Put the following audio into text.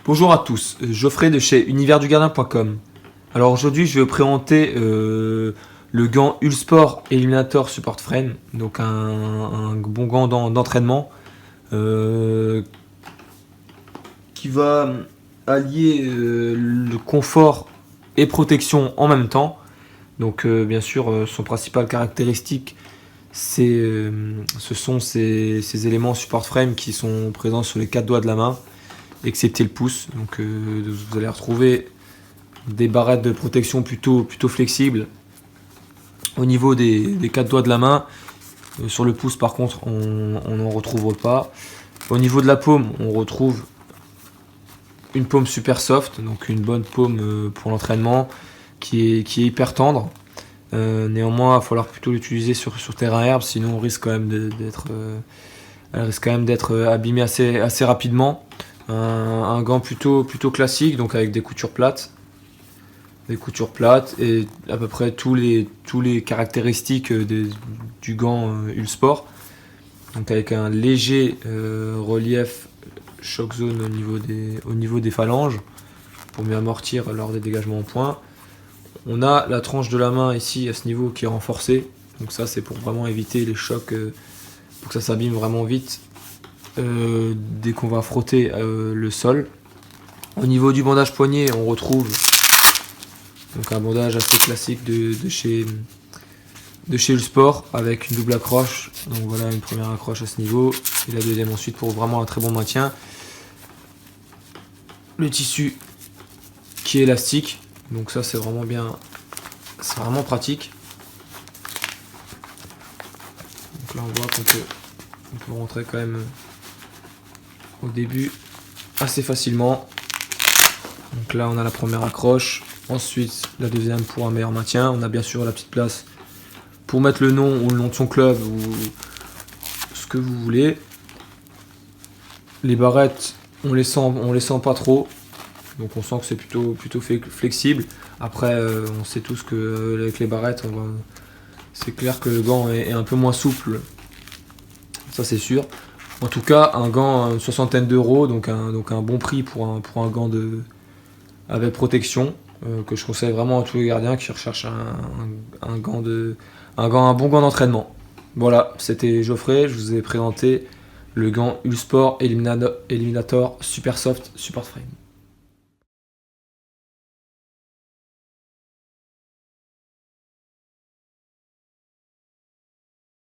Bonjour à tous, Geoffrey de chez universdugardien.com. Alors aujourd'hui je vais vous présenter le gant Ulsport Eliminator Support Frame, donc un bon gant d'entraînement qui va allier le confort et protection en même temps. Donc bien sûr son principal caractéristique ce sont ces éléments support frame qui sont présents sur les 4 doigts de la main, excepté le pouce. Donc vous allez retrouver des barrettes de protection plutôt flexibles au niveau des 4 doigts de la main. Sur le pouce par contre on n'en retrouve pas. Au niveau de la paume on retrouve une paume super soft, donc une bonne paume pour l'entraînement qui est hyper tendre. Néanmoins, il va falloir plutôt l'utiliser sur terrain herbe, sinon on risque quand même d'être abîmé assez rapidement. Un gant plutôt classique, donc avec des coutures plates et à peu près tous les caractéristiques du gant Ulsport. Donc avec un léger relief choc zone au niveau des phalanges pour mieux amortir lors des dégagements en point. On a la tranche de la main ici à ce niveau qui est renforcée, donc ça c'est pour vraiment éviter les chocs, pour que ça s'abîme vraiment vite dès qu'on va frotter le sol. Au niveau du bandage poignet on retrouve donc un bandage assez classique de chez Ulsport avec une double accroche. Donc voilà une première accroche à ce niveau et la deuxième ensuite pour vraiment un très bon maintien. Le tissu qui est élastique, donc ça c'est vraiment bien, c'est vraiment pratique. Donc là on voit qu'on peut rentrer quand même au début assez facilement. Donc là on a la première accroche, ensuite la deuxième pour un meilleur maintien. On a bien sûr la petite place pour mettre le nom ou le nom de son club ou ce que vous voulez. Les barrettes on les sent pas trop. Donc on sent que c'est plutôt flexible. Après on sait tous que avec les barrettes c'est clair que le gant est un peu moins souple. Ça c'est sûr. En tout cas un gant à une soixantaine d'euros, donc un bon prix pour un gant avec protection que je conseille vraiment à tous les gardiens qui recherchent un bon gant d'entraînement. Voilà, c'était Geoffrey, je vous ai présenté le gant Ulsport Eliminator Super Soft Support Frame.